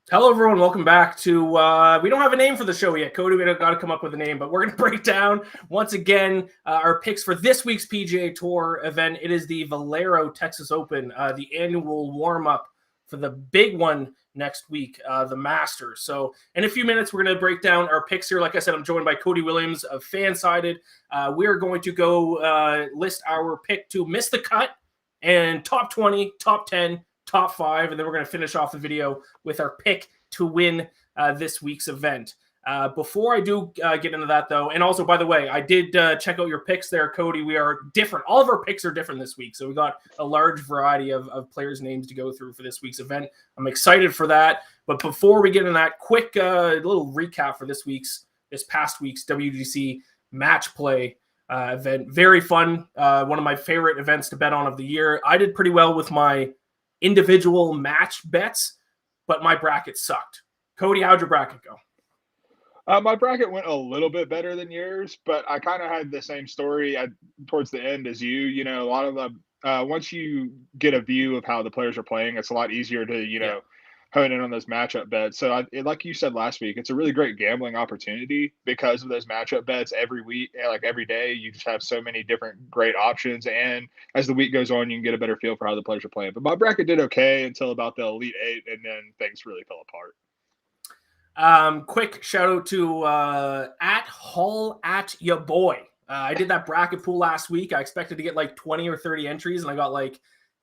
Hello, everyone. Welcome back to, we don't have a name for the show yet, Cody. We got to come up with a name, but we're going to break down, once again, our picks for this week's PGA Tour event. It is the Valero Texas Open, the annual warm-up for the big one next week, the Masters. So in a few minutes, we're going to break down our picks here. Like I said, I'm joined by Cody Williams of BetSided. We are going to go list our pick to miss the cut and top 20, top 10, top 5, and then we're going to finish off the video with our pick to win this week's event. Before I do get into that, though, and also, by the way, I did check out your picks there, Cody. We are different. All of our picks are different this week, so we got a large variety of players' names to go through for this week's event. I'm excited for that. But before we get into that, quick little recap for this past week's WGC match play event. Very fun. One of my favorite events to bet on of the year. I did pretty well with my individual match bets, but my bracket sucked. Cody, how'd your bracket go? My bracket went a little bit better than yours, but I kind of had the same story towards the end as you. You know, a lot of the once you get a view of how the players are playing, it's a lot easier to hone in on those matchup bets. So, like you said last week, it's a really great gambling opportunity because of those matchup bets every week, like every day. You just have so many different great options, and as the week goes on, you can get a better feel for how the players are playing. But my bracket did okay until about the Elite Eight, and then things really fell apart. Quick shout out to at Hall at your boy. I did that bracket pool last week. I expected to get like 20 or 30 entries, and I got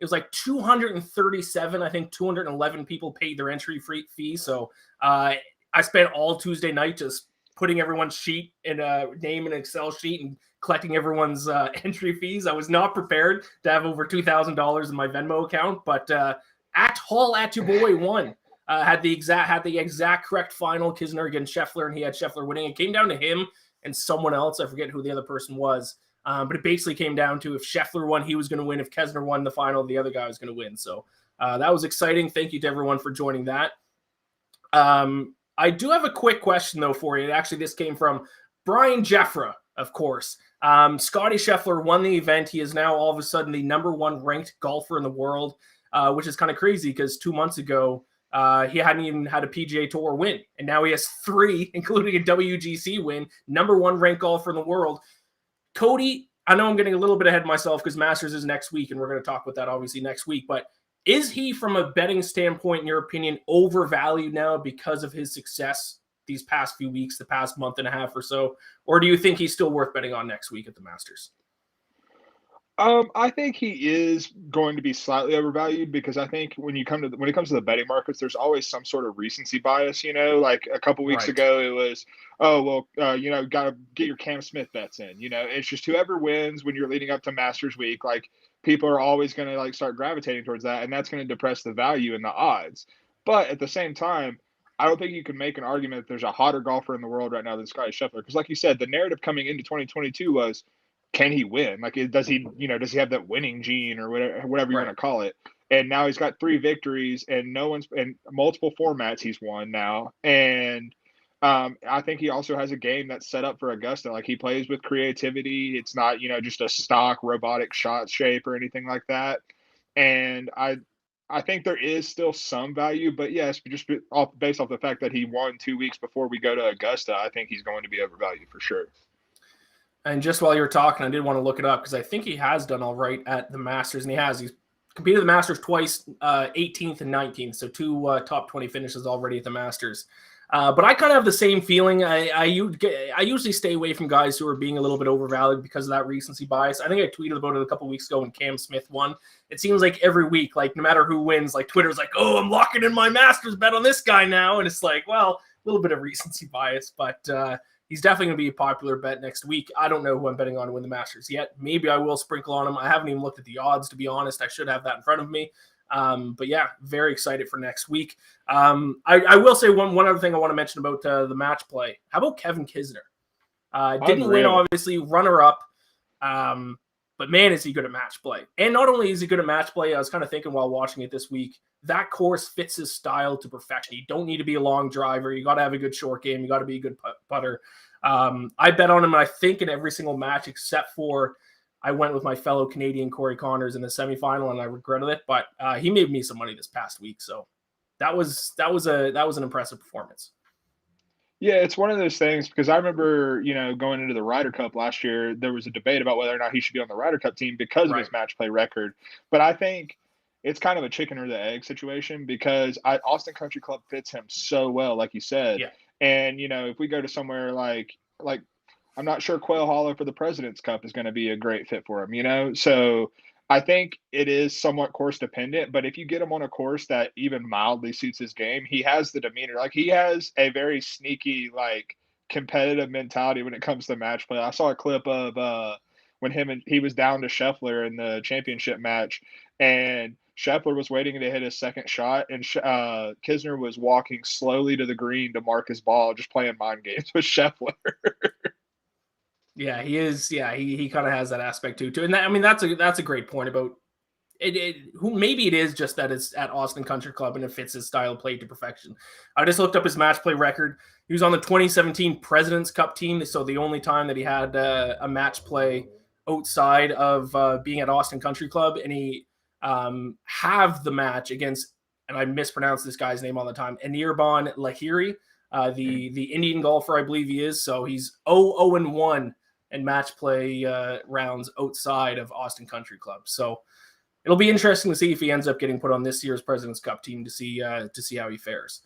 it was like 237. I think 211 people paid their entry fee. So I spent all Tuesday night just putting everyone's sheet in a name in an Excel sheet and collecting everyone's entry fees. I was not prepared to have over $2,000 in my Venmo account, but at Hall at your boy won. Had the exact correct final, Kisner against Scheffler, and he had Scheffler winning. It came down to him and someone else. I forget who the other person was. But it basically came down to if Scheffler won, he was going to win. If Kisner won the final, the other guy was going to win. So that was exciting. Thank you to everyone for joining that. I do have a quick question, though, for you. Actually, this came from Brian Jeffra, of course. Scotty Scheffler won the event. He is now all of a sudden the #1 ranked golfer in the world, which is kind of crazy because 2 months ago, he hadn't even had a PGA Tour win, and now he has 3, including a WGC win, #1 ranked golfer in the world. Cody, I know I'm getting a little bit ahead of myself because Masters is next week, and we're going to talk about that obviously next week, but is he, from a betting standpoint, in your opinion, overvalued now because of his success these past few weeks, the past month and a half or so, or do you think he's still worth betting on next week at the Masters? I think he is going to be slightly overvalued because I think when it comes to the betting markets, there's always some sort of recency bias. You know, like a couple weeks ago, it was, got to get your Cam Smith bets in. You know, it's just whoever wins when you're leading up to Masters Week. Like people are always going to start gravitating towards that, and that's going to depress the value and the odds. But at the same time, I don't think you can make an argument that there's a hotter golfer in the world right now than Scotty Scheffler. Because, like you said, the narrative coming into 2022 was, can he win? Like, does he have that winning gene or whatever you want to call it? And now he's got 3 victories, and no one's in multiple formats he's won now. And I think he also has a game that's set up for Augusta. Like, he plays with creativity. It's not just a stock robotic shot shape or anything like that. And I think there is still some value, but yes, just based off the fact that he won 2 weeks before we go to Augusta, I think he's going to be overvalued for sure. And just while you're talking, I did want to look it up because I think he has done all right at the Masters, and he's competed the Masters twice, 18th and 19th, so 2 top 20 finishes already at the Masters. But I kind of have the same feeling. I usually stay away from guys who are being a little bit overvalued because of that recency bias. I think I tweeted about it a couple weeks ago when Cam Smith won. It seems like every week, like no matter who wins, like Twitter's like, oh, I'm locking in my Masters bet on this guy now. And it's like, well, a little bit of recency bias, but he's definitely going to be a popular bet next week. I don't know who I'm betting on to win the Masters yet. Maybe I will sprinkle on him. I haven't even looked at the odds, to be honest. I should have that in front of me. But yeah, very excited for next week. I will say one other thing I want to mention about the match play. How about Kevin Kisner? Didn't win, obviously, runner-up. But man, is he good at match play. And not only is he good at match play, I was kind of thinking while watching it this week, that course fits his style to perfection. You don't need to be a long driver. You got to have a good short game. You got to be a good putter. I bet on him, I think, in every single match except for I went with my fellow Canadian Corey Connors in the semifinal, and I regretted it. But he made me some money this past week, so that was an impressive performance. Yeah, it's one of those things because I remember, going into the Ryder Cup last year, there was a debate about whether or not he should be on the Ryder Cup team because of his match play record. But I think it's kind of a chicken or the egg situation because Austin Country Club fits him so well, like you said. Yeah. And if we go to somewhere like I'm not sure Quail Hollow for the President's Cup is going to be a great fit for him. So I think it is somewhat course dependent, but if you get him on a course that even mildly suits his game, he has the demeanor. Like he has a very sneaky, like competitive mentality when it comes to match play. I saw a clip of when he was down to Scheffler in the championship match, and Scheffler was waiting to hit his second shot, and Kisner was walking slowly to the green to mark his ball, just playing mind games with Scheffler. Yeah, he is. Yeah, he kind of has that aspect too. And that's a great point about it. Maybe it is just that it's at Austin Country Club and it fits his style of play to perfection. I just looked up his match play record. He was on the 2017 President's Cup team, so the only time that he had a match play outside of being at Austin Country Club, and he have the match against, and I mispronounce this guy's name all the time, Anirban Lahiri, the Indian golfer, I believe he is. So he's 0-1 in match play rounds outside of Austin Country Club. So it'll be interesting to see if he ends up getting put on this year's President's Cup team to see how he fares.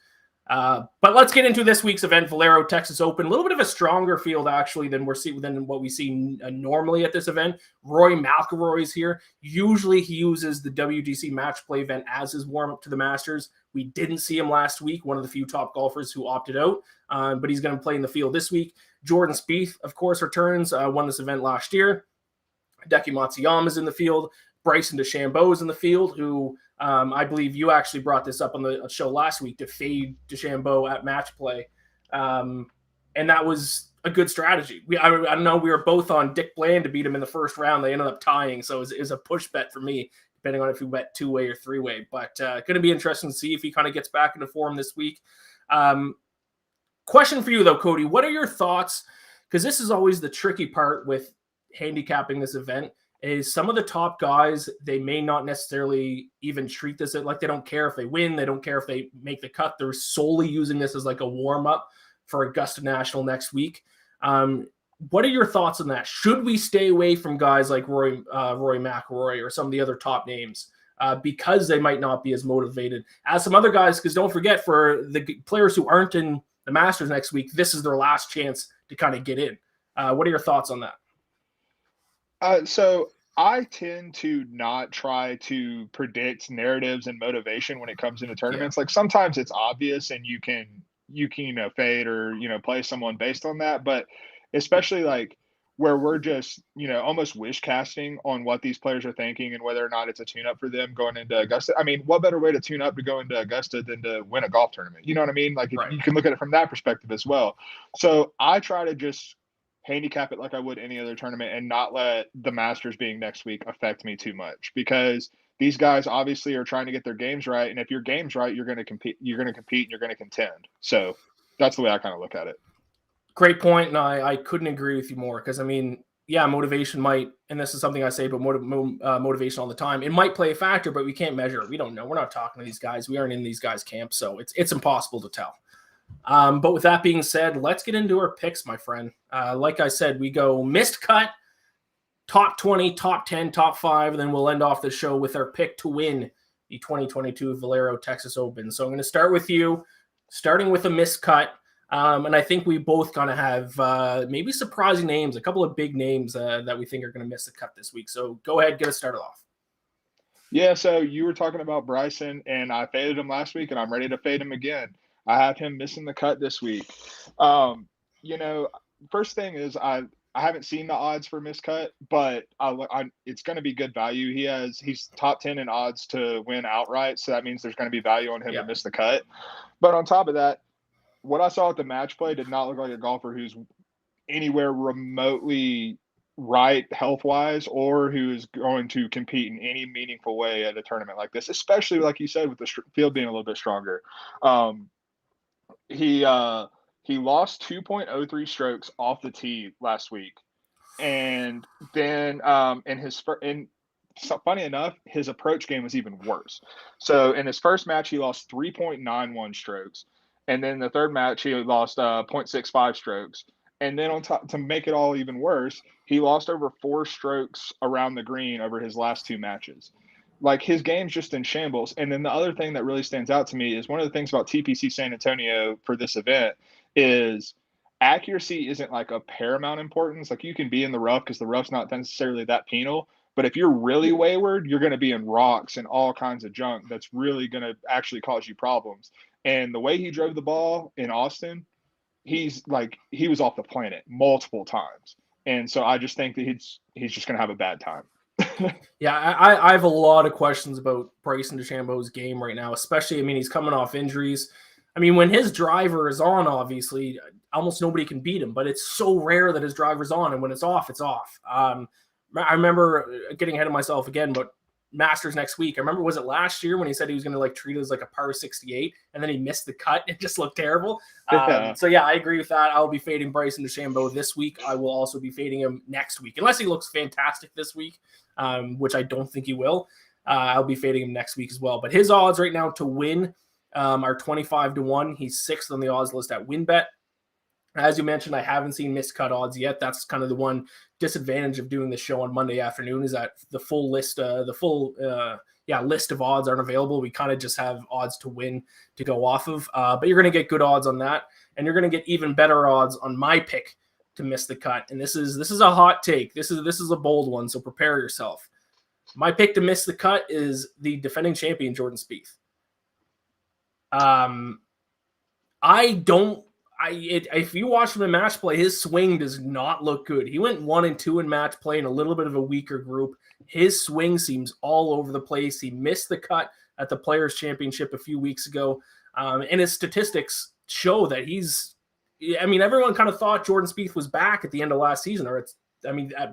But let's get into this week's event, Valero Texas Open. A little bit of a stronger field, actually, than what we see normally at this event. Rory McIlroy is here. Usually he uses the WGC Match Play event as his warm-up to the Masters. We didn't see him last week, one of the few top golfers who opted out, but he's going to play in the field this week. Jordan Spieth, of course, returns, won this event last year. Hideki Matsuyama is in the field. Bryson DeChambeau is in the field, who I believe you actually brought this up on the show last week to fade DeChambeau at match play. And that was a good strategy. I know we were both on Dick Bland to beat him in the first round. They ended up tying, so it was a push bet for me, depending on if we bet two-way or three-way. But going to be interesting to see if he kind of gets back into form this week. Question for you, though, Cody. What are your thoughts? Because this is always the tricky part with handicapping this event, is some of the top guys, they may not necessarily even treat this like they don't care if they win. They don't care if they make the cut. They're solely using this as like a warm-up for Augusta National next week. What are your thoughts on that? Should we stay away from guys like Rory McIlroy or some of the other top names because they might not be as motivated as some other guys? Because don't forget, for the players who aren't in the Masters next week, this is their last chance to kind of get in. What are your thoughts on that? So I tend to not try to predict narratives and motivation when it comes into tournaments. Yeah. Like sometimes it's obvious and you can fade or play someone based on that, but especially like where we're just almost wish casting on what these players are thinking and whether or not it's a tune up for them going into Augusta. I mean, what better way to tune up to go into Augusta than to win a golf tournament? You know what I mean? Like right. You can look at it from that perspective as well. So I try to just handicap it like I would any other tournament and not let the Masters being next week affect me too much, because these guys obviously are trying to get their games right. And if your game's right, you're going to compete, and you're going to contend. So that's the way I kind of look at it. Great point. And I couldn't agree with you more, because I mean, yeah, motivation might, and this is something I say about motivation all the time, it might play a factor, but we can't measure it. We don't know. We're not talking to these guys. We aren't in these guys' camps. So it's impossible to tell. But with that being said, let's get into our picks, my friend. Like I said, we go missed cut, top 20, top 10, top 5, and then we'll end off the show with our pick to win the 2022 Valero Texas Open. So I'm going to start with you, starting with a missed cut. And I think we both kind of have maybe surprising names, a couple of big names that we think are going to miss the cut this week. So go ahead, get us started off. Yeah, so you were talking about Bryson, and I faded him last week, and I'm ready to fade him again. I have him missing the cut this week. First thing is I haven't seen the odds for miscut, but it's going to be good value. He's top 10 in odds to win outright, so that means there's going to be value on him to miss the cut. But on top of that, what I saw at the match play did not look like a golfer who's anywhere remotely right health-wise, or who's going to compete in any meaningful way at a tournament like this, especially like you said with the field being a little bit stronger. He lost 2.03 strokes off the tee last week, and then in funny enough, his approach game was even worse. So in his first match, he lost 3.91 strokes. And then the third match, he lost 0.65 strokes. And then on top, to make it all even worse, he lost over 4 strokes around the green over his last 2 matches. Like, his game's just in shambles. And then the other thing that really stands out to me is one of the things about TPC San Antonio for this event is accuracy isn't like a paramount importance. Like, you can be in the rough because the rough's not necessarily that penal. But if you're really wayward, you're going to be in rocks and all kinds of junk that's really going to actually cause you problems. And the way he drove the ball in Austin, he was off the planet multiple times. And so I just think that he's just going to have a bad time. Yeah, I have a lot of questions about Bryson DeChambeau's game right now, especially, I mean, he's coming off injuries. I mean, when his driver is on, obviously, almost nobody can beat him, but it's so rare that his driver's on, and when it's off, it's off. I remember getting ahead of myself again, but Masters next week. I remember, was it last year when he said he was going to like treat it as like a par 68, and then he missed the cut? It just looked terrible. So yeah, I agree with that. I'll be fading Bryson DeChambeau this week. I will also be fading him next week, unless he looks fantastic this week, which I don't think he will. I'll be fading him next week as well. But his odds right now to win are 25-1. He's 6th on the odds list at WinBet. As you mentioned, I haven't seen missed cut odds yet. That's kind of the one disadvantage of doing this show on Monday afternoon, is that the full list, list of odds aren't available. We kind of just have odds to win to go off of. But you're going to get good odds on that, and you're going to get even better odds on my pick to miss the cut. And this is a hot take. This is a bold one, so prepare yourself. My pick to miss the cut is the defending champion Jordan Spieth. If you watch him in match play, his swing does not look good. He went 1-2 in match play in a little bit of a weaker group. His swing seems all over the place. He missed the cut at the Players' Championship a few weeks ago. And his statistics show that everyone kind of thought Jordan Spieth was back at the end of last season,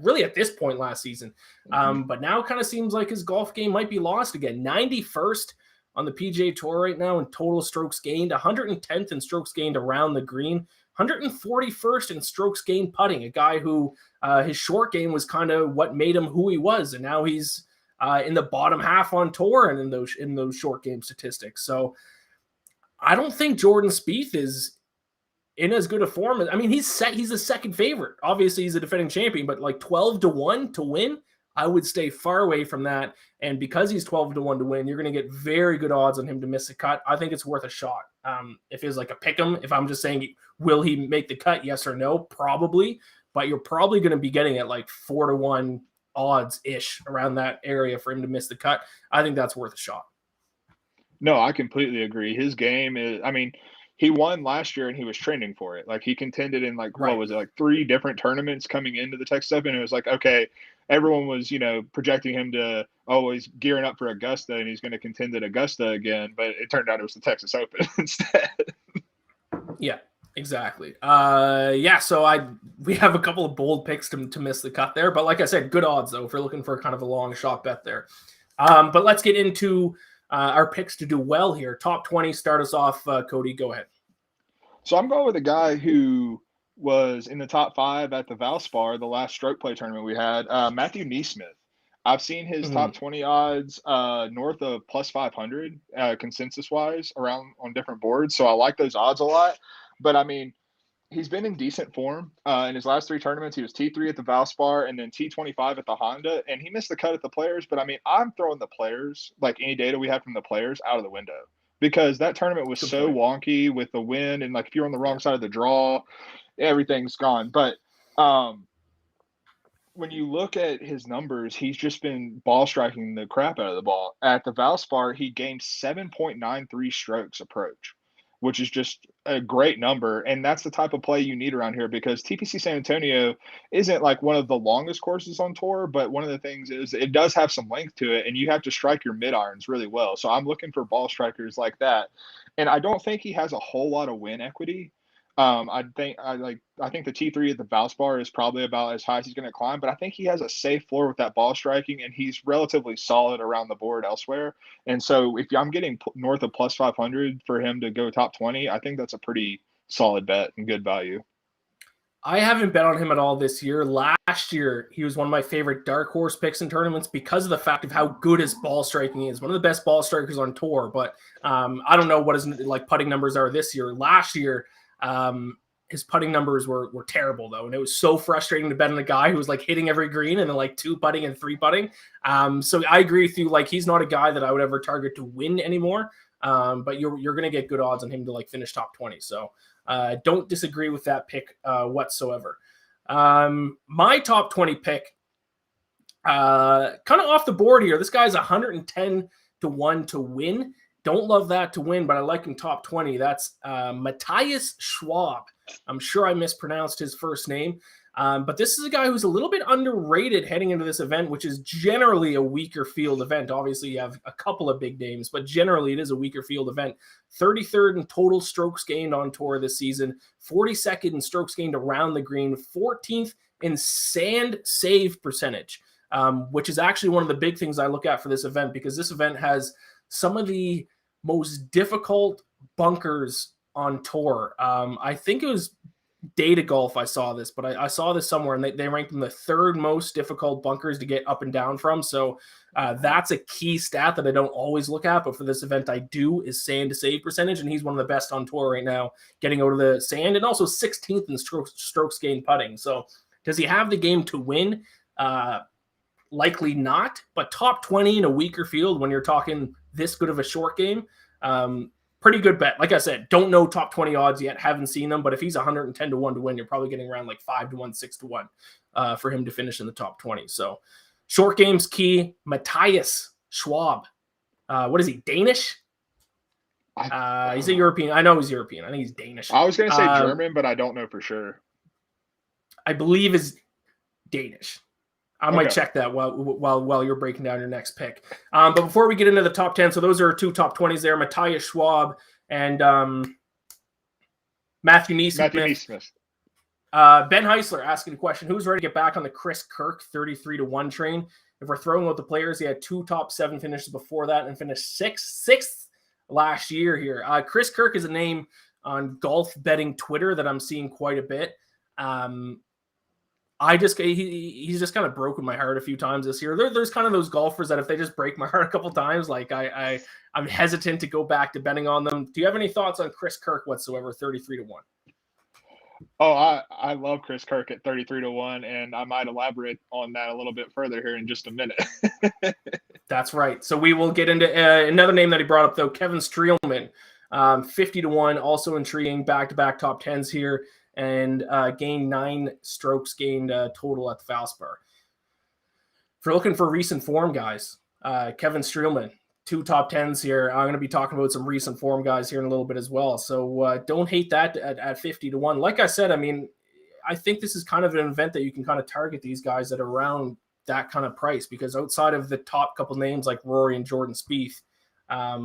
really at this point last season. But now it kind of seems like his golf game might be lost again. 91st on the PGA Tour right now in total strokes gained, 110th in strokes gained around the green, 141st in strokes gained putting, a guy who his short game was kind of what made him who he was, and now he's in the bottom half on tour and in those short game statistics. So I don't think Jordan Spieth is in as good a form as, he's the second favorite. Obviously, he's a defending champion, but like 12-1 to win, I would stay far away from that. And because he's 12-1 to win, you're going to get very good odds on him to miss a cut. I think it's worth a shot. If it's like a pick 'em, if I'm just saying, will he make the cut? Yes or no? Probably. But you're probably going to be getting at like 4-1 odds ish around that area for him to miss the cut. I think that's worth a shot. No, I completely agree. His game is, he won last year and he was training for it. Like, he contended in what was it, like 3 different tournaments coming into the Texas Open. And it was like, okay, everyone was, projecting him to always gearing up for Augusta and he's going to contend at Augusta again. But it turned out it was the Texas Open instead. Yeah, exactly. So we have a couple of bold picks to miss the cut there. But like I said, good odds though, if you're looking for kind of a long shot bet there. But let's get into our picks to do well here. Top 20, start us off, Cody. Go ahead. So I'm going with a guy who was in the top 5 at the Valspar, the last stroke play tournament we had, Matthew NeSmith. I've seen his top 20 odds north of plus 500 consensus-wise around on different boards, so I like those odds a lot. But, he's been in decent form. In his last 3 tournaments, he was T3 at the Valspar and then T25 at the Honda, and he missed the cut at the Players. But, I'm throwing the Players, like any data we have from the Players, out of the window because that tournament was so wonky with the wind, and, like, if you're on the wrong side of the draw, everything's gone. But when you look at his numbers, he's just been ball striking the crap out of the ball. At the Valspar, he gained 7.93 strokes approach, which is just a great number. And that's the type of play you need around here because TPC San Antonio isn't like one of the longest courses on tour, but one of the things is it does have some length to it and you have to strike your mid irons really well. So I'm looking for ball strikers like that. And I don't think he has a whole lot of win equity. I think the T3 at the Valspar is probably about as high as he's going to climb, but I think he has a safe floor with that ball striking, and he's relatively solid around the board elsewhere. And so if I'm getting north of plus 500 for him to go top 20, I think that's a pretty solid bet and good value. I haven't bet on him at all this year. Last year, he was one of my favorite dark horse picks in tournaments because of the fact of how good his ball striking is. One of the best ball strikers on tour, but I don't know what his like putting numbers are this year. Last year, his putting numbers were terrible though, and it was so frustrating to bet on a guy who was like hitting every green and then like 2 putting and 3 putting. So I agree with you. Like he's not a guy that I would ever target to win anymore. But you're going to get good odds on him to like finish top 20. So don't disagree with that pick whatsoever. My top 20 pick, kind of off the board here. This guy's 110 to 1 to win. Don't love that to win, but I like him top 20. That's Matthias Schwab. I'm sure I mispronounced his first name. But this is a guy who's a little bit underrated heading into this event, which is generally a weaker field event. Obviously, you have a couple of big names, but generally it is a weaker field event. 33rd in total strokes gained on tour this season, 42nd in strokes gained around the green, 14th in sand save percentage, which is actually one of the big things I look at for this event, because this event has some of the most difficult bunkers on tour. I think it was Data Golf I saw this, but I saw this somewhere, and they ranked them the 3rd most difficult bunkers to get up and down from. So that's a key stat that I don't always look at, but for this event I do, is sand to save percentage, and he's one of the best on tour right now, getting out of the sand, and also 16th in strokes gained putting. So does he have the game to win? Likely not, but top 20 in a weaker field when you're talking this good of a short game, pretty good bet. Like I said, don't know top 20 odds yet, haven't seen them, but if he's 110 to 1 to win, you're probably getting around like 5 to 1, 6 to 1 for him to finish in the top 20. So short game's key. Matthias Schwab. What is he, Danish? He's a European. I know he's European. I think he's Danish. I was going to say German, but I don't know for sure. I believe is Danish. I might check that while you're breaking down your next pick. But before we get into the top 10, so those are 2 top 20s there, Matthias Schwab and Matthew Neesmith. Ben Heisler asking a question: who's ready to get back on the Chris Kirk 33 to 1 train? If we're throwing out the players, he had 2 top 7 finishes before that and finished sixth last year here. Chris Kirk is a name on golf betting Twitter that I'm seeing quite a bit. He's just kind of broken my heart a few times this year. There's kind of those golfers that if they just break my heart a couple times, like I'm hesitant to go back to betting on them. Do you have any thoughts on Chris Kirk whatsoever? 33 to 1. Oh, I love Chris Kirk at 33 to 1, and I might elaborate on that a little bit further here in just a minute. That's right. So we will get into another name that he brought up though, Kevin Streelman, 50 to 1, also intriguing, back-to-back top 10s here. And gained 9 strokes gained total at the Valspar. If you're looking for recent form guys, Kevin Streelman, 2 top 10s here. I'm going to be talking about some recent form guys here in a little bit as well. So don't hate that at 50 to 1. Like I said, I mean, I think this is kind of an event that you can kind of target these guys at around that kind of price, because outside of the top couple names like Rory and Jordan Spieth,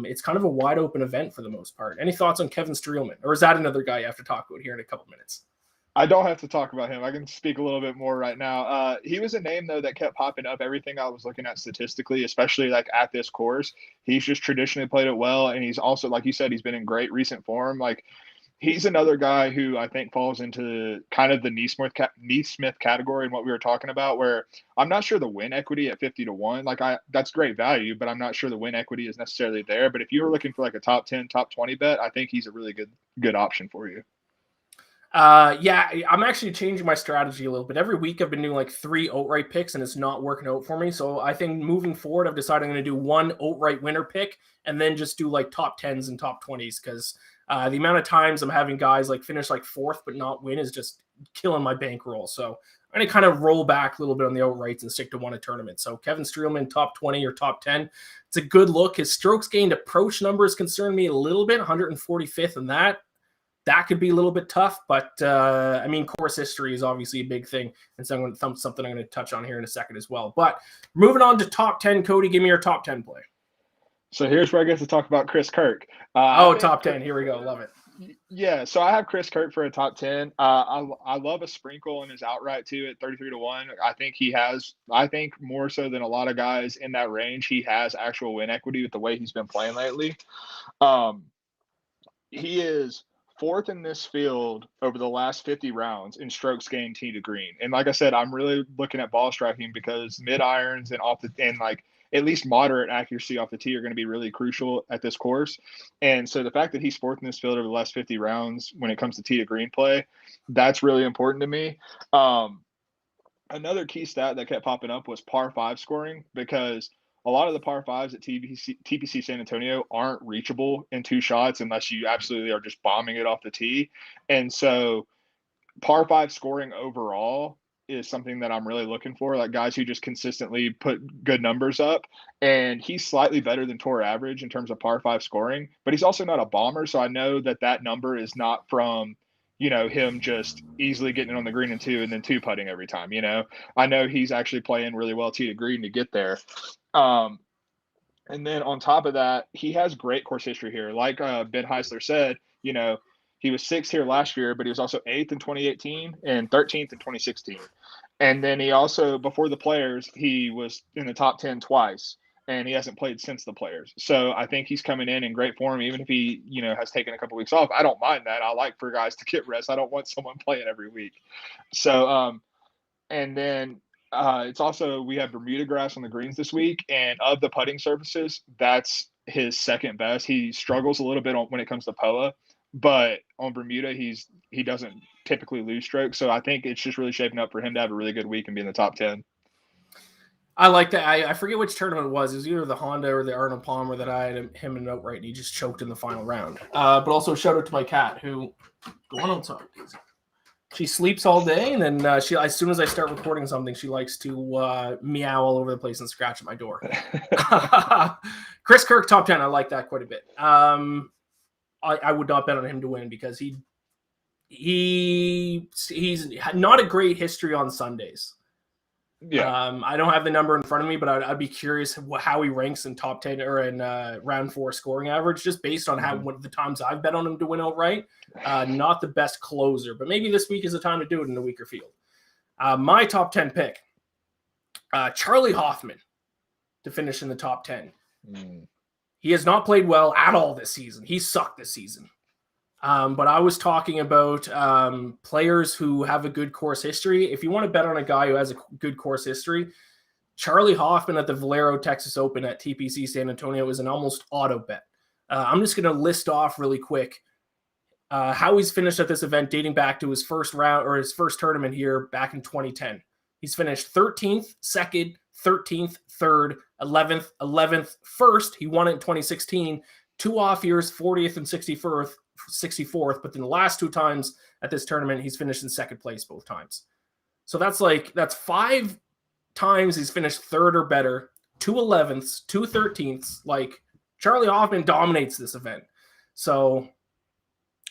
it's kind of a wide open event for the most part. Any thoughts on Kevin Streelman, or is that another guy you have to talk about here in a couple minutes? I don't have to talk about him. I can speak a little bit more right now. He was a name though that kept popping up everything I was looking at statistically, especially like at this course. He's just traditionally played it well, and he's also, like you said, he's been in great recent form. Like, he's another guy who I think falls into kind of the Neesmith category in what we were talking about, where I'm not sure the win equity at 50 to 1, that's great value, but I'm not sure the win equity is necessarily there. But if you were looking for like a top 10, top 20 bet, I think he's a really good option for you. Yeah, I'm actually changing my strategy a little bit. Every week I've been doing like 3 outright picks, and it's not working out for me. So I think moving forward, I've decided I'm going to do 1 outright winner pick and then just do like top 10s and top 20s, because the amount of times I'm having guys like finish like 4th but not win is just killing my bankroll. So I'm going to kind of roll back a little bit on the outrights and stick to 1 a tournament. So Kevin Streelman, top 20 or top 10. It's a good look. His strokes gained approach numbers concern me a little bit, 145th in that. That could be a little bit tough, but I mean, course history is obviously a big thing, and so something I'm going to touch on here in a second as well. But moving on to top 10, Cody, give me your top 10 play. So here's where I get to talk about Chris Kirk. Top 10. Here we go. Love it. Yeah, so I have Chris Kirk for a top 10. I love a sprinkle in his outright too at 33 to 1. I think more so than a lot of guys in that range, he has actual win equity with the way he's been playing lately. He is fourth in this field over the last 50 rounds in strokes gained tee to green. And like I said, I'm really looking at ball striking because mid irons and off the and like at least moderate accuracy off the tee are going to be really crucial at this course. And so the fact that he's fourth in this field over the last 50 rounds when it comes to tee to green play, that's really important to me. Another key stat that kept popping up was par five scoring, because a lot of the par fives at TPC San Antonio aren't reachable in two shots unless you absolutely are just bombing it off the tee. And so par five scoring overall is something that I'm really looking for, like guys who just consistently put good numbers up. And he's slightly better than tour average in terms of par five scoring, but he's also not a bomber. So I know that that number is not from, him just easily getting it on the green and two and then two putting every time. I know he's actually playing really well tee to green to get there. And then on top of that, he has great course history here. Like Ben Heisler said, he was sixth here last year, but he was also eighth in 2018 and 13th in 2016. And then he also, before the Players, he was in the top 10 twice, and he hasn't played since the Players. So I think he's coming in great form, even if he, has taken a couple weeks off. I don't mind that. I like for guys to get rest. I don't want someone playing every week. So, and then it's also, we have Bermuda grass on the greens this week, and of the putting surfaces, that's his second best. He struggles a little bit when it comes to POA, but on Bermuda, he doesn't typically lose strokes. So I think it's just really shaping up for him to have a really good week and be in the top 10. I like that. I forget which tournament it was. It was either the Honda or the Arnold Palmer that I had him in outright, and he just choked in the final round. But also shout out to my cat, who, go on outside, please. She sleeps all day, and then as soon as I start recording something, she likes to meow all over the place and scratch at my door. Chris Kirk, top 10. I like that quite a bit. I would not bet on him to win because he's not a great history on Sundays. Yeah. I don't have the number in front of me, but I'd be curious how he ranks in top 10 or in round 4 scoring average, just based on how one of the times I've bet on him to win outright. Not the best closer, but maybe this week is the time to do it in a weaker field. My top 10 pick, Charlie Hoffman to finish in the top 10. He has not played well at all this season. He sucked this season. But I was talking about players who have a good course history. If you want to bet on a guy who has a good course history, Charlie Hoffman at the Valero Texas Open at TPC San Antonio is an almost auto bet. I'm just going to list off really quick how he's finished at this event dating back to his first round or his first tournament here back in 2010. He's finished 13th, 2nd, 13th, 3rd, 11th, 11th, 1st. He won it in 2016. 2 off years, 40th and 64th, but then the last 2 times at this tournament, he's finished in second place both times. So that's 5 times he's finished 3rd or better, 2 11ths, 2 13ths. Like, Charlie Hoffman dominates this event. So,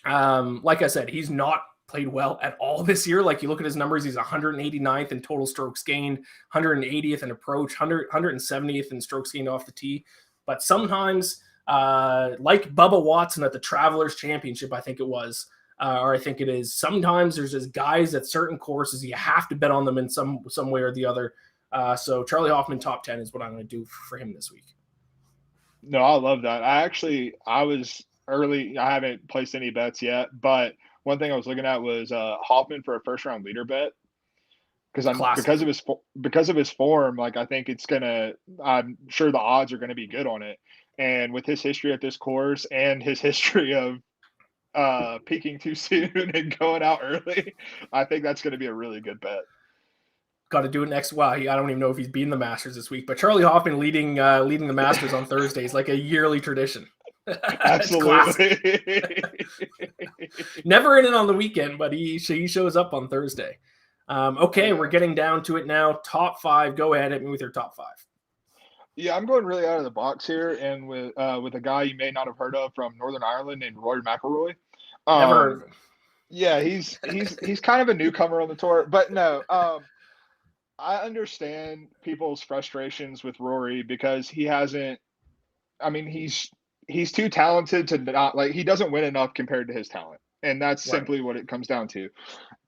like I said, he's not played well at all this year. Like, you look at his numbers, he's 189th in total strokes gained, 180th in approach, 170th in strokes gained off the tee. But sometimes, like Bubba Watson at the Travelers Championship, I think it was, or I think it is, sometimes there's just guys at certain courses, you have to bet on them in some way or the other. So Charlie Hoffman top 10 is what I'm going to do for him this week. No, I love that. I was early. I haven't placed any bets yet, but one thing I was looking at was Hoffman for a first round leader bet. Because of his form, like, I think I'm sure the odds are going to be good on it. And with his history at this course and his history of peaking too soon and going out early, I think that's going to be a really good bet. Got to do it next. Wow, I don't even know if he's beaten the Masters this week, but Charlie Hoffman leading the Masters on Thursdays, like a yearly tradition. Absolutely. Never in it on the weekend, but he shows up on Thursday. Okay, we're getting down to it now. Top 5. Go ahead, hit me with your top 5. Yeah, I'm going really out of the box here, and with a guy you may not have heard of from Northern Ireland named Rory McIlroy. Never heard of him. Yeah, he's kind of a newcomer on the tour, but no. I understand people's frustrations with Rory because he hasn't. I mean, he's too talented to not, like, he doesn't win enough compared to his talent, and that's simply what it comes down to.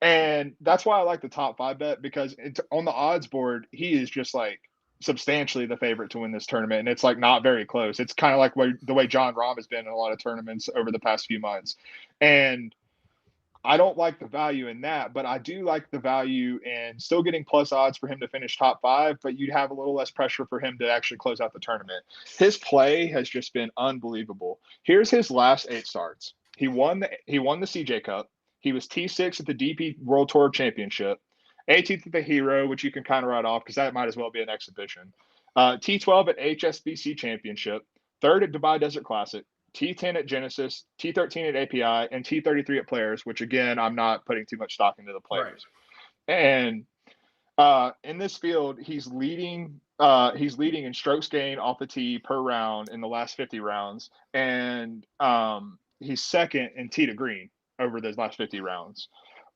And that's why I like the top 5 bet, because it's on the odds board. He is just like substantially the favorite to win this tournament, and it's like not very close. It's kind of like the way John Rahm has been in a lot of tournaments over the past few months. And I don't like the value in that, but I do like the value in still getting plus odds for him to finish top 5, but you'd have a little less pressure for him to actually close out the tournament. His play has just been unbelievable. Here's his last 8 starts. He won the CJ Cup. He was T6 at the DP World Tour Championship, 18th at the Hero, which you can kind of write off because that might as well be an exhibition. T12 at HSBC Championship, 3rd at Dubai Desert Classic, T10 at Genesis, T13 at API, and T33 at Players, which again, I'm not putting too much stock into the Players. Right. And in this field, he's leading in strokes gained off the tee per round in the last 50 rounds, and he's second in tee to green over those last 50 rounds.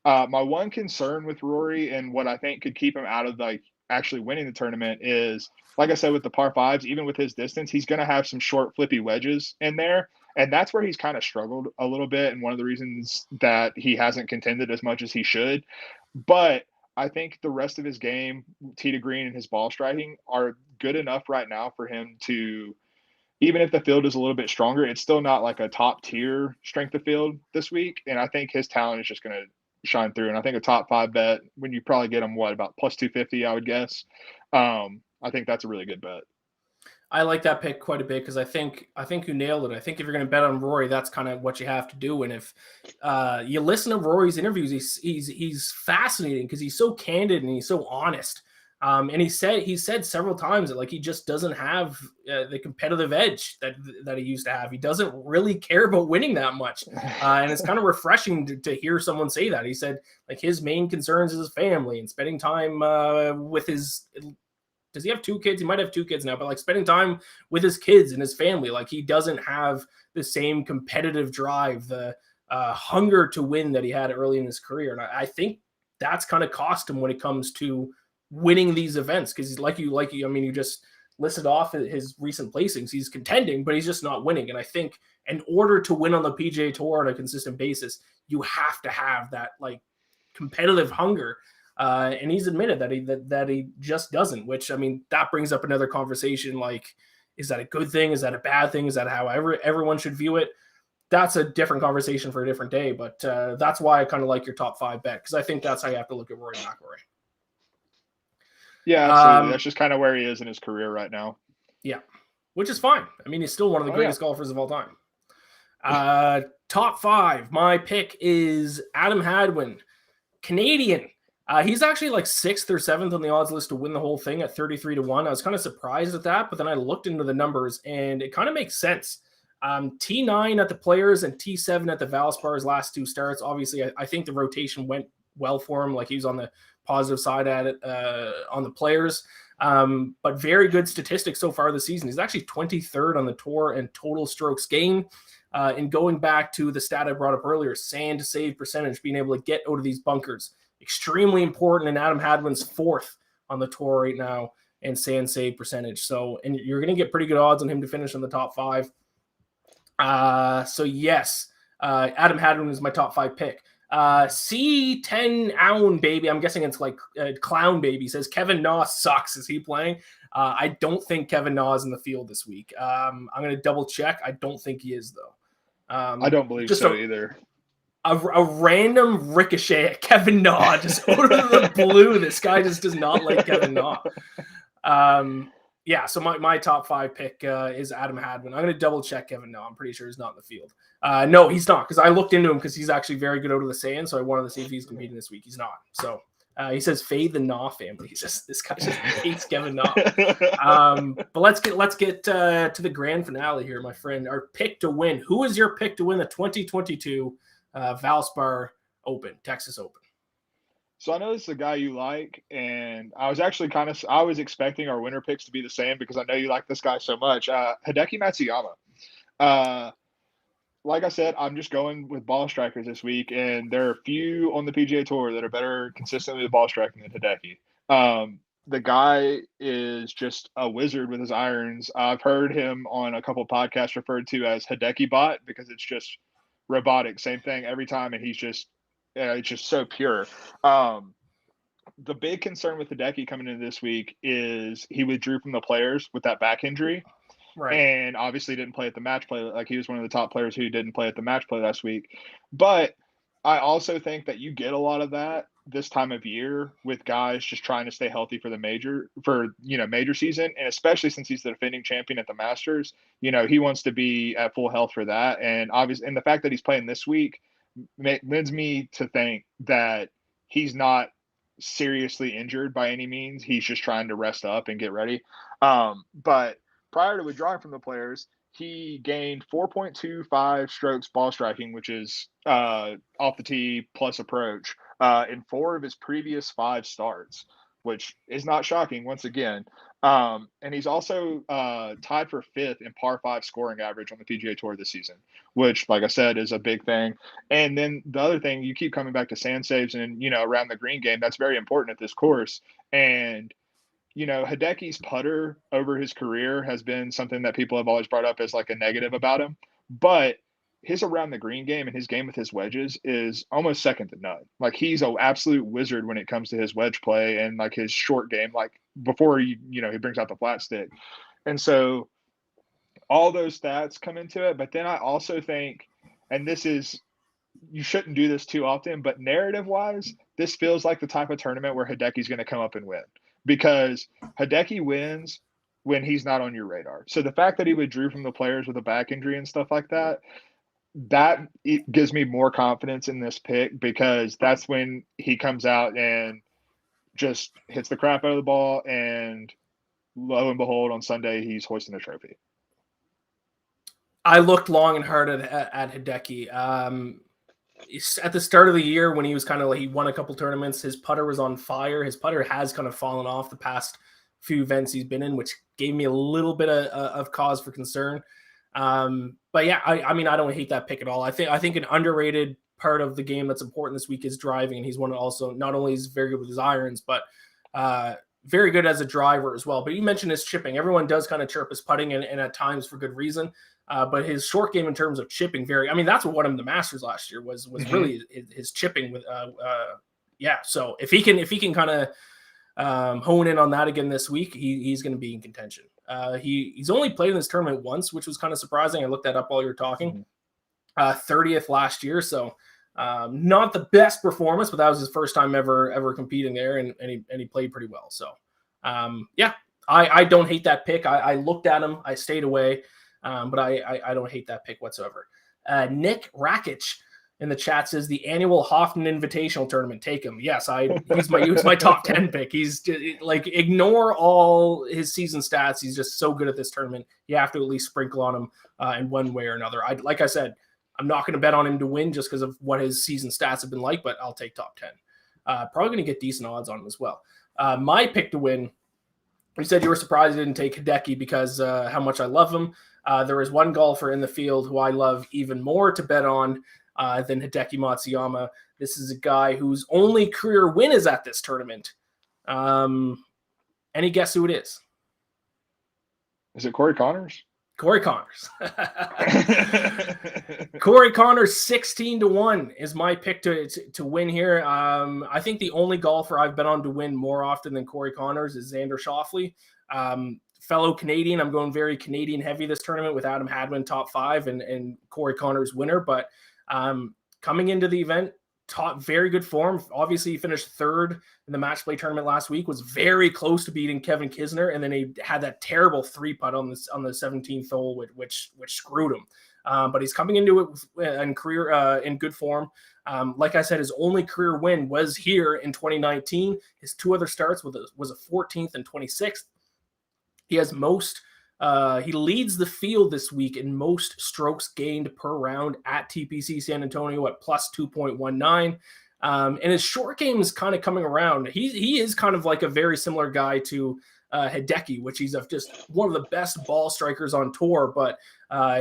My one concern with Rory and what I think could keep him out of like actually winning the tournament is, like I said, with the par 5s, even with his distance, he's going to have some short flippy wedges in there. And that's where he's kind of struggled a little bit. And one of the reasons that he hasn't contended as much as he should. But I think the rest of his game, tee to green and his ball striking, are good enough right now for him to, even if the field is a little bit stronger, it's still not like a top tier strength of field this week. And I think his talent is just going to shine through. And I think a top 5 bet, when you probably get him, about plus 250, I would guess. I think that's a really good bet. I like that pick quite a bit because I think you nailed it. I think if you're going to bet on Rory, that's kind of what you have to do. And if you listen to Rory's interviews, he's fascinating because he's so candid and he's so honest. And he said several times that like he just doesn't have the competitive edge that he used to have. He doesn't really care about winning that much, and it's kind of refreshing to hear someone say that. He said like his main concerns is his family and spending time with his. Does he have 2 kids? He might have 2 kids now, but like spending time with his kids and his family. Like he doesn't have the same competitive drive, the hunger to win that he had early in his career, and I think that's kind of cost him when it comes to winning these events, because like you, I mean, you just listed off his recent placings. He's contending, but he's just not winning. And I think in order to win on the PGA Tour on a consistent basis, you have to have that like competitive hunger. And he's admitted that he just doesn't. Which, I mean, that brings up another conversation. Like, is that a good thing? Is that a bad thing? Is that how everyone should view it? That's a different conversation for a different day. But that's why I kind of like your top 5 bet, because I think that's how you have to look at Rory McIlroy. Yeah, absolutely. That's just kind of where he is in his career right now. Yeah, which is fine. I mean, he's still one of the greatest golfers of all time. Top 5. My pick is Adam Hadwin, Canadian. He's actually like 6th or 7th on the odds list to win the whole thing at 33-1. I was kind of surprised at that, but then I looked into the numbers and it kind of makes sense. T9 at the Players and T7 at the Valspar's last 2 starts. Obviously, I think the rotation went well for him. Like he was on the positive side at it on the Players. But very good statistics so far this season. He's actually 23rd on the tour in total strokes gained. And going back to the stat I brought up earlier, sand save percentage, being able to get out of these bunkers, extremely important. And Adam Hadwin's 4th on the tour right now in sand save percentage. So, and you're going to get pretty good odds on him to finish in the top 5. So yes, Adam Hadwin is my top 5 pick. C10 Owen baby, I'm guessing it's like Clown Baby, says Kevin Na sucks. Is he playing? I don't think Kevin Na is in the field this week. I'm going to double check. I don't think he is though. I don't believe so either. A random ricochet at Kevin Na just out of the blue. This guy just does not like Kevin Na. Yeah, so my top 5 pick is Adam Hadwin. I'm going to double check Kevin Na. I'm pretty sure he's not in the field. No, he's not, because I looked into him because he's actually very good out of the sand, so I wanted to see if he's competing this week. He's not. So he says fade the Na family. This guy just hates Kevin Na. But let's get to the grand finale here, my friend. Our pick to win. Who is your pick to win the 2022 Valspar Open, Texas Open? So I know this is a guy you like, and I was actually I was expecting our winner picks to be the same because I know you like this guy so much. Hideki Matsuyama. Like I said, I'm just going with ball strikers this week, and there are few on the PGA Tour that are better consistently with ball striking than Hideki. The guy is just a wizard with his irons. I've heard him on a couple of podcasts referred to as Hideki Bot because it's just robotic, same thing every time, and he's just it's just so pure. the big concern with Hideki coming into this week is he withdrew from the players with that back injury. Right. And obviously didn't play at the match play. Like, he was one of the top players who didn't play at the match play last week. But I also think that you get a lot of that this time of year with guys just trying to stay healthy for major season. And especially since he's the defending champion at the Masters, he wants to be at full health for that. And obviously, and the fact that he's playing this week leads me to think that he's not seriously injured by any means. He's just trying to rest up and get ready. But prior to withdrawing from the players, he gained 4.25 strokes ball striking, which is off the tee plus approach, in 4 of his previous 5 starts, which is not shocking once again. And he's also tied for 5th in par 5 scoring average on the PGA Tour this season, which, like I said, is a big thing. And then the other thing, you keep coming back to sand saves and, around the green game. That's very important at this course. And Hideki's putter over his career has been something that people have always brought up as like a negative about him. But his around the green game and his game with his wedges is almost second to none. Like, he's an absolute wizard when it comes to his wedge play and like his short game, like before he brings out the flat stick. And so all those stats come into it. But then I also think, and you shouldn't do this too often, but narrative wise, this feels like the type of tournament where Hideki's going to come up and win. Because Hideki wins when he's not on your radar. So the fact that he withdrew from the players with a back injury and stuff like that it gives me more confidence in this pick, because that's when he comes out and just hits the crap out of the ball, and lo and behold, on Sunday, he's hoisting a trophy. I looked long and hard at Hideki. At the start of the year, when he was kind of like, he won a couple tournaments, his putter was on fire. His putter has kind of fallen off the past few events he's been in, which gave me a little bit of cause for concern. But yeah, I mean, I don't hate that pick at all. I think an underrated part of the game that's important this week is driving, and he's one also, not only is very good with his irons, but very good as a driver as well. But you mentioned his chipping. Everyone does kind of chirp his putting, and at times for good reason. But his short game in terms of chipping, that's what won him the Masters last year was really his chipping with So if he can kind of hone in on that again this week, he's going to be in contention. He's only played in this tournament once, which was kind of surprising. I looked that up while you were talking. 30th last year, so not the best performance, but that was his first time ever competing there, and he played pretty well. So I don't hate that pick. I looked at him, I stayed away. But I don't hate that pick whatsoever. Nick Rakic in the chat says the annual Hoffman Invitational Tournament. Take him. Yes, he's my top 10 pick. He's just, like, ignore all his season stats. He's just so good at this tournament. You have to at least sprinkle on him in one way or another. Like I said, I'm not going to bet on him to win just because of what his season stats have been like, but I'll take top 10. Probably going to get decent odds on him as well. My pick to win, you said you were surprised I didn't take Hideki because how much I love him. There is one golfer in the field who I love even more to bet on than Hideki Matsuyama. This is a guy whose only career win is at this tournament. Any guess who it is? Is it Corey Connors? Corey Connors. Corey Connors 16-1 is my pick to win here. I think the only golfer I've bet on to win more often than Corey Connors is Xander Schauffele. Fellow Canadian. I'm going very Canadian heavy this tournament with Adam Hadwin top 5 and Corey Connors winner. But coming into the event, very good form. Obviously, he finished 3rd in the match play tournament last week, was very close to beating Kevin Kisner, and then he had that terrible 3-putt on the 17th hole, which screwed him. But he's coming into it in good form. Like I said, his only career win was here in 2019. His 2 other starts was a 14th and 26th. He has he leads the field this week in most strokes gained per round at TPC San Antonio at plus 2.19. And his short game is kind of coming around. He is kind of like a very similar guy to Hideki, which he's just one of the best ball strikers on tour. But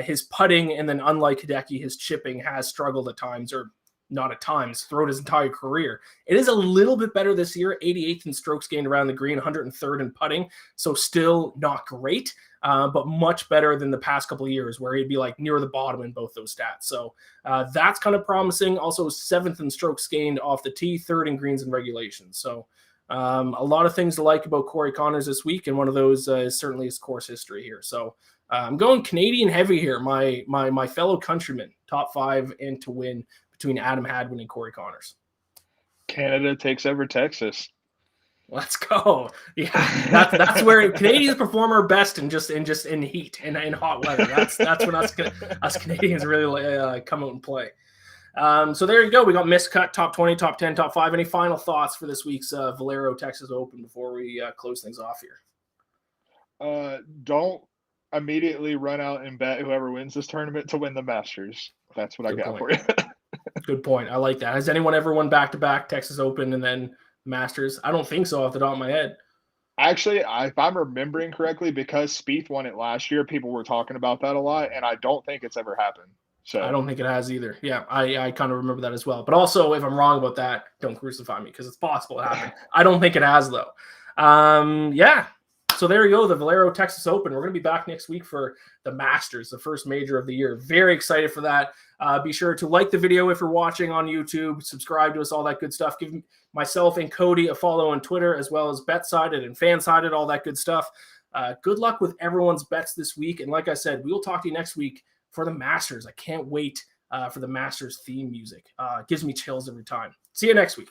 his putting, and then unlike Hideki, his chipping has struggled at times, or not at times, throughout his entire career. It is a little bit better this year, 88th in strokes gained around the green, 103rd in putting. So still not great, but much better than the past couple of years where he'd be like near the bottom in both those stats. So that's kind of promising. Also 7th in strokes gained off the tee, 3rd in greens and regulations. So A lot of things to like about Corey Conners this week, and one of those is certainly his course history here. So I'm going Canadian heavy here. My fellow countrymen, top 5 and to win between Adam Hadwin and Corey Conners. Canada takes over Texas. Let's go. Yeah, that's where Canadians perform our best in heat and in hot weather. That's when us Canadians really come out and play. So there you go. We got miscut, top 20, top 10, top 5. Any final thoughts for this week's Valero Texas Open before we close things off here? Don't immediately run out and bet whoever wins this tournament to win the Masters. That's what I got for you. Good point. I like that. Has anyone ever won back-to-back Texas Open and then Masters? I don't think so off the top of my head. Actually, if I'm remembering correctly, because Spieth won it last year, people were talking about that a lot, and I don't think it's ever happened. So I don't think it has either. Yeah, I kind of remember that as well. But also, if I'm wrong about that, don't crucify me because it's possible it happened. I don't think it has, though. Yeah. So there you go, the Valero Texas Open. We're going to be back next week for the Masters, the first major of the year. Very excited for that. Be sure to like the video if you're watching on YouTube, subscribe to us, all that good stuff. Give myself and Cody a follow on Twitter, as well as BetSided and FanSided, all that good stuff. Good luck with everyone's bets this week. And like I said, we will talk to you next week for the Masters. I can't wait for the Masters theme music. It gives me chills every time. See you next week.